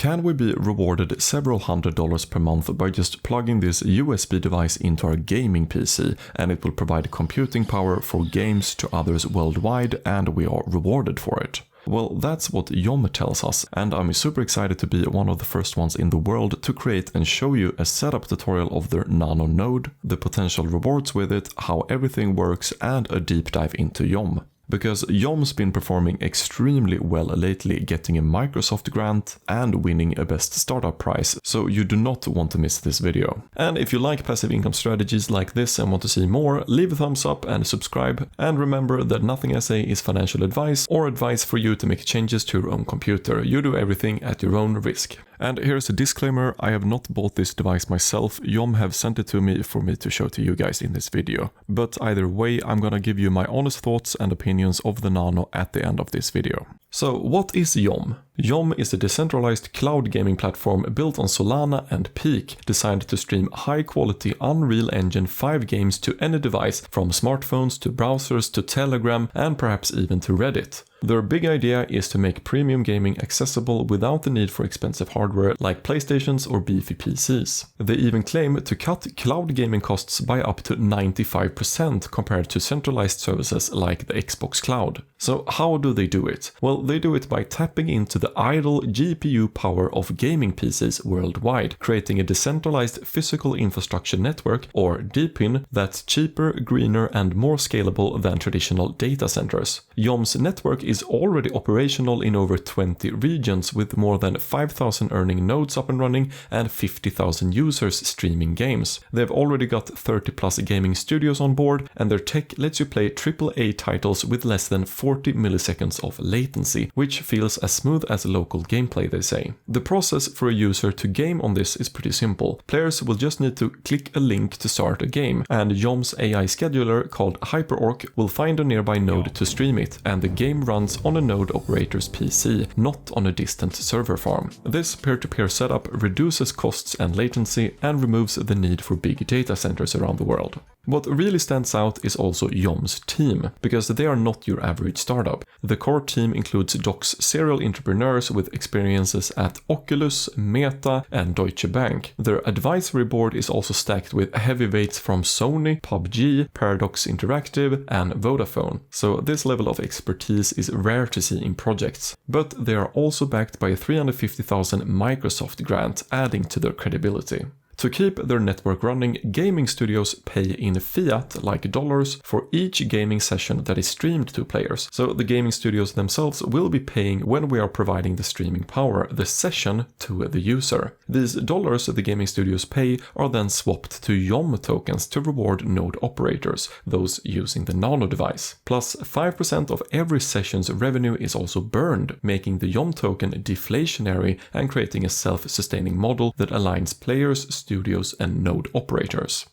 Can we be rewarded several $100s per month by just plugging this USB device into our gaming PC and it will provide computing power for games to others worldwide and we are rewarded for it? Well, that's what Yom tells us, and I'm super excited to be one of the first ones in the world to create and show you a setup tutorial of their Nano node, the potential rewards with it, how everything works, and a deep dive into Yom. Because Yom's been performing extremely well lately, getting a Microsoft grant and winning a Best Startup prize, so you do not want to miss this video. And if you like passive income strategies like this and want to see more, leave a thumbs up and subscribe, and remember that nothing I say is financial advice or advice for you to make changes to your own computer. You do everything at your own risk. And here's a disclaimer, I have not bought this device myself, Yom have sent it to me for me to show to you guys in this video. But either way, I'm gonna give you my honest thoughts and opinions of the Nano at the end of this video. So what is Yom? Yom is a decentralized cloud gaming platform built on Solana and Peak, designed to stream high-quality Unreal Engine 5 games to any device, from smartphones to browsers to Telegram and perhaps even to Reddit. Their big idea is to make premium gaming accessible without the need for expensive hardware like PlayStations or beefy PCs. They even claim to cut cloud gaming costs by up to 95% compared to centralized services like the Xbox Cloud. So how do they do it? Well, they do it by tapping into the idle GPU power of gaming PCs worldwide, creating a decentralized physical infrastructure network, or DePIN, that's cheaper, greener and more scalable than traditional data centers. Yom's network is already operational in over 20 regions, with more than 5,000 earning nodes up and running and 50,000 users streaming games. They've already got 30 plus gaming studios on board, and their tech lets you play AAA titles with less than 40 milliseconds of latency, which feels as smooth as local gameplay, they say. The process for a user to game on this is pretty simple. Players will just need to click a link to start a game, and Yom's AI scheduler called HyperOrc will find a nearby node to stream it, and the game runs on a node operator's PC, not on a distant server farm. This peer-to-peer setup reduces costs and latency and removes the need for big data centers around the world. What really stands out is also Yom's team, because they are not your average startup. The core team includes Doc's serial entrepreneurs with experiences at Oculus, Meta and Deutsche Bank. Their advisory board is also stacked with heavyweights from Sony, PUBG, Paradox Interactive and Vodafone. So this level of expertise is rare to see in projects. But they are also backed by a $350,000 Microsoft grant, adding to their credibility. To keep their network running, gaming studios pay in fiat, like dollars, for each gaming session that is streamed to players. So the gaming studios themselves will be paying when we are providing the streaming power, the session, to the user. These dollars the gaming studios pay are then swapped to Yom tokens to reward node operators, those using the Nano device. Plus 5% of every session's revenue is also burned, making the Yom token deflationary and creating a self-sustaining model that aligns players, studios and node operators.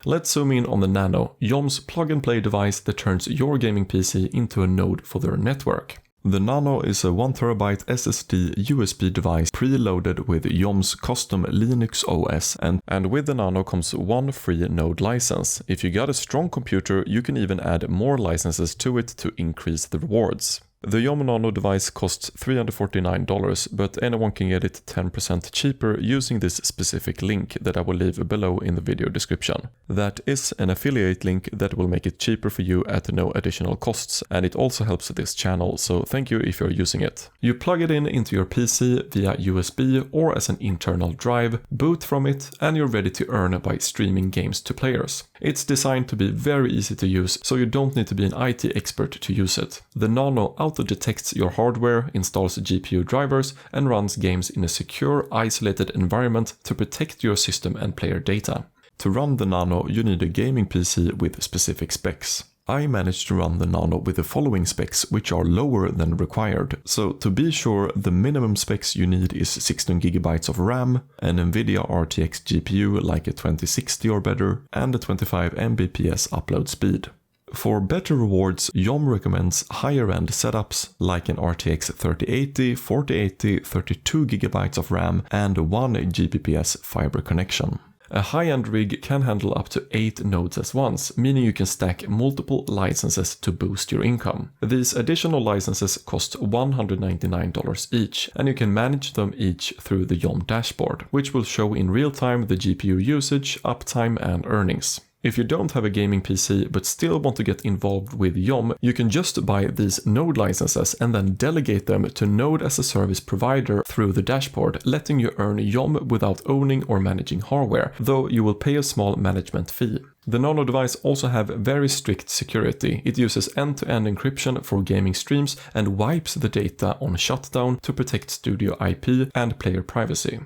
Let's zoom in on the Nano, Yom's plug-and-play device that turns your gaming PC into a node for their network. The Nano is a 1TB SSD USB device preloaded with Yom's custom Linux OS, and with the Nano comes one free node license. If you got a strong computer, you can even add more licenses to it to increase the rewards. The Yom Nano device costs $349, but anyone can get it 10% cheaper using this specific link that I will leave below in the video description. That is an affiliate link that will make it cheaper for you at no additional costs, and it also helps this channel, so thank you if you're using it. You plug it in into your PC via USB or as an internal drive, boot from it, and you're ready to earn by streaming games to players. It's designed to be very easy to use, so you don't need to be an IT expert to use it. The Nano auto-detects your hardware, installs GPU drivers, and runs games in a secure, isolated environment to protect your system and player data. To run the Nano, you need a gaming PC with specific specs. I managed to run the Nano with the following specs, which are lower than required. So to be sure, the minimum specs you need is 16GB of RAM, an NVIDIA RTX GPU like a 2060 or better, and a 25 Mbps upload speed. For better rewards, Yom recommends higher-end setups like an RTX 3080, 4080, 32GB of RAM, and 1 Gbps fiber connection. A high-end rig can handle up to 8 nodes at once, meaning you can stack multiple licenses to boost your income. These additional licenses cost $199 each, and you can manage them each through the Yom dashboard, which will show in real time the GPU usage, uptime, and earnings. If you don't have a gaming PC but still want to get involved with Yom, you can just buy these node licenses and then delegate them to Node as a Service provider through the dashboard, letting you earn Yom without owning or managing hardware, though you will pay a small management fee. The Nano device also have very strict security. It uses end-to-end encryption for gaming streams and wipes the data on shutdown to protect studio IP and player privacy.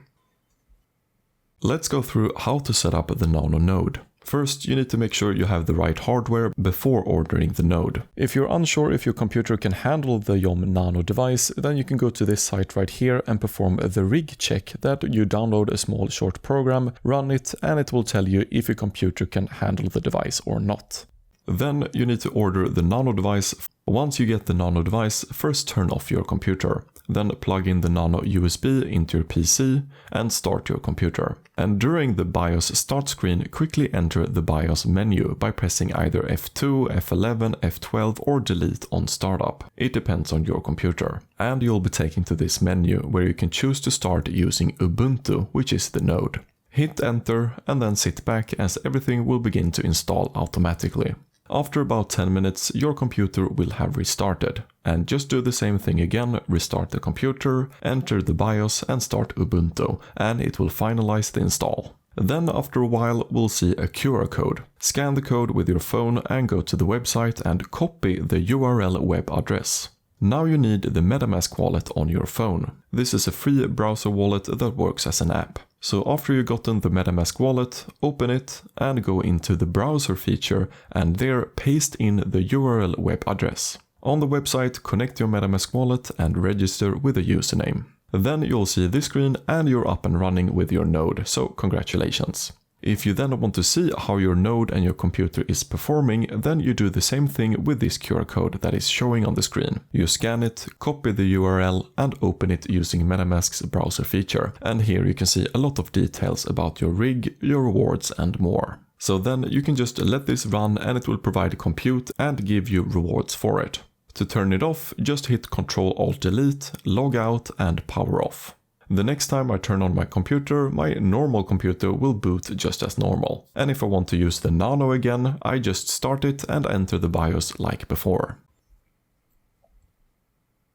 Let's go through how to set up the Nano node. First, you need to make sure you have the right hardware before ordering the node. If you're unsure if your computer can handle the Yom Nano device, then you can go to this site right here and perform the rig check that you download a small short program, run it, and it will tell you if your computer can handle the device or not. Then you need to order the Nano device. Once you get the Nano device, first turn off your computer. Then plug in the Nano USB into your PC and start your computer. And during the BIOS start screen, quickly enter the BIOS menu by pressing either F2, F11, F12 or delete on startup. It depends on your computer. And you'll be taken to this menu where you can choose to start using Ubuntu, which is the node. Hit enter and then sit back as everything will begin to install automatically. After about 10 minutes, your computer will have restarted. And just do the same thing again, restart the computer, enter the BIOS and start Ubuntu, and it will finalize the install. Then after a while, we'll see a QR code. Scan the code with your phone and go to the website and copy the URL web address. Now you need the MetaMask wallet on your phone. This is a free browser wallet that works as an app. So after you've gotten the MetaMask wallet, open it and go into the browser feature and there paste in the URL web address. On the website, connect your MetaMask wallet and register with a username. Then you'll see this screen and you're up and running with your node, so congratulations. If you then want to see how your node and your computer is performing, then you do the same thing with this QR code that is showing on the screen. You scan it, copy the URL and open it using MetaMask's browser feature. And here you can see a lot of details about your rig, your rewards and more. So then you can just let this run and it will provide compute and give you rewards for it. To turn it off, just hit Ctrl-Alt-Delete, log out and power off. The next time I turn on my computer, my normal computer will boot just as normal. And if I want to use the Nano again, I just start it and enter the BIOS like before.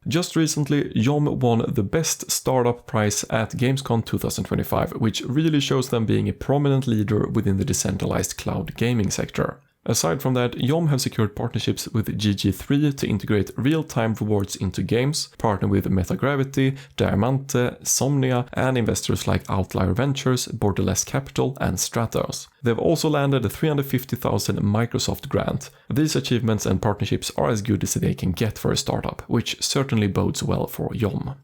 Just recently, Yom won the Best Startup prize at Gamescom 2025, which really shows them being a prominent leader within the decentralized cloud gaming sector. Aside from that, Yom have secured partnerships with GG3 to integrate real-time rewards into games, partner with Metagravity, Diamante, Somnia, and investors like Outlier Ventures, Borderless Capital, and Stratos. They've also landed a $350,000 Microsoft grant. These achievements and partnerships are as good as they can get for a startup, which certainly bodes well for Yom.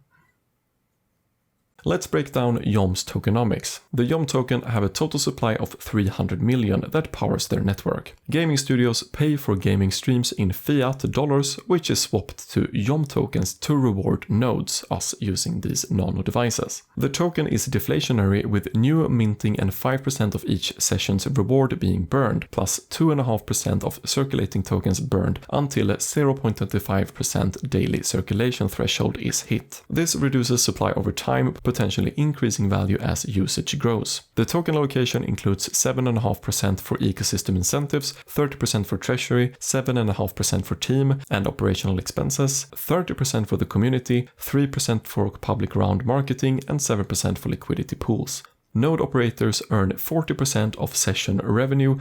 Let's break down Yom's tokenomics. The Yom token have a total supply of 300 million that powers their network. Gaming studios pay for gaming streams in fiat dollars, which is swapped to Yom tokens to reward nodes, us using these Nano devices. The token is deflationary with new minting and 5% of each session's reward being burned, plus 2.5% of circulating tokens burned until 0.25% daily circulation threshold is hit. This reduces supply over time, potentially increasing value as usage grows. The token allocation includes 7.5% for ecosystem incentives, 30% for treasury, 7.5% for team and operational expenses, 30% for the community, 3% for public round marketing, and 7% for liquidity pools. Node operators earn 40% of session revenue.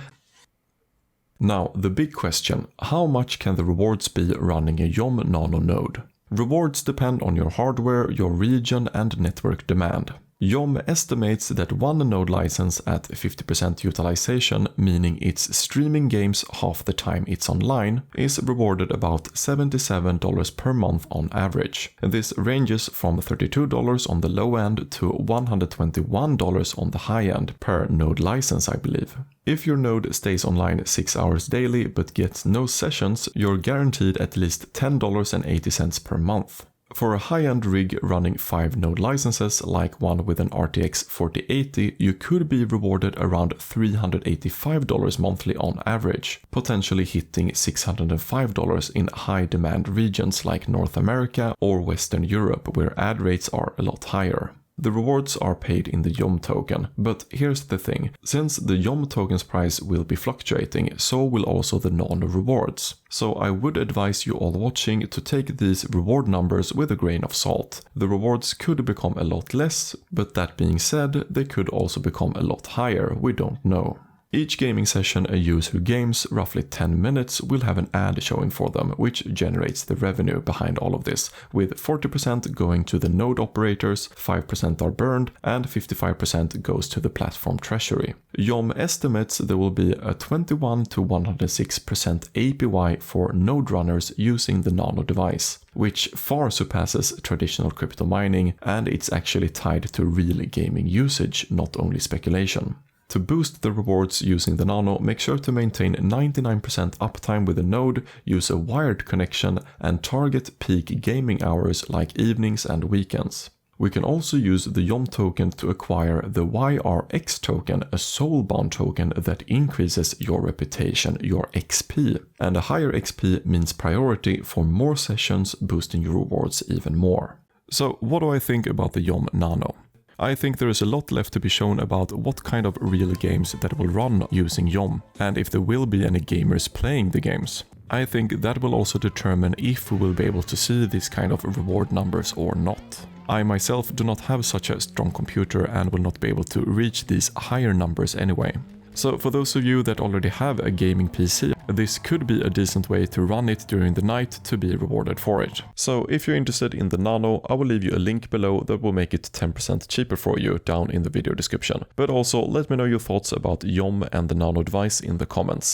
Now, the big question, how much can the rewards be running a Yom Nano node? Rewards depend on your hardware, your region, and network demand. Yom estimates that one node license at 50% utilization, meaning it's streaming games half the time it's online, is rewarded about $77 per month on average. This ranges from $32 on the low end to $121 on the high end per node license, I believe. If your node stays online 6 hours daily but gets no sessions, you're guaranteed at least $10.80 per month. For a high-end rig running 5 node licenses, like one with an RTX 4080, you could be rewarded around $385 monthly on average, potentially hitting $605 in high-demand regions like North America or Western Europe, where ad rates are a lot higher. The rewards are paid in the Yom token, but here's the thing, since the Yom token's price will be fluctuating, so will also the Nano rewards. So I would advise you all watching to take these reward numbers with a grain of salt. The rewards could become a lot less, but that being said, they could also become a lot higher, we don't know. Each gaming session a user games, roughly 10 minutes, will have an ad showing for them, which generates the revenue behind all of this, with 40% going to the node operators, 5% are burned, and 55% goes to the platform treasury. Yom estimates there will be a 21 to 106% APY for node runners using the Nano device, which far surpasses traditional crypto mining, and it's actually tied to real gaming usage, not only speculation. To boost the rewards using the Nano, make sure to maintain 99% uptime with the node, use a wired connection, and target peak gaming hours like evenings and weekends. We can also use the Yom token to acquire the YRX token, a soulbound token that increases your reputation, your XP. And a higher XP means priority for more sessions, boosting your rewards even more. So what do I think about the Yom Nano? I think there is a lot left to be shown about what kind of real games that will run using Yom, and if there will be any gamers playing the games. I think that will also determine if we will be able to see these kind of reward numbers or not. I myself do not have such a strong computer and will not be able to reach these higher numbers anyway. So for those of you that already have a gaming PC, this could be a decent way to run it during the night to be rewarded for it. So if you're interested in the Nano, I will leave you a link below that will make it 10% cheaper for you down in the video description. But also let me know your thoughts about Yom and the Nano device in the comments.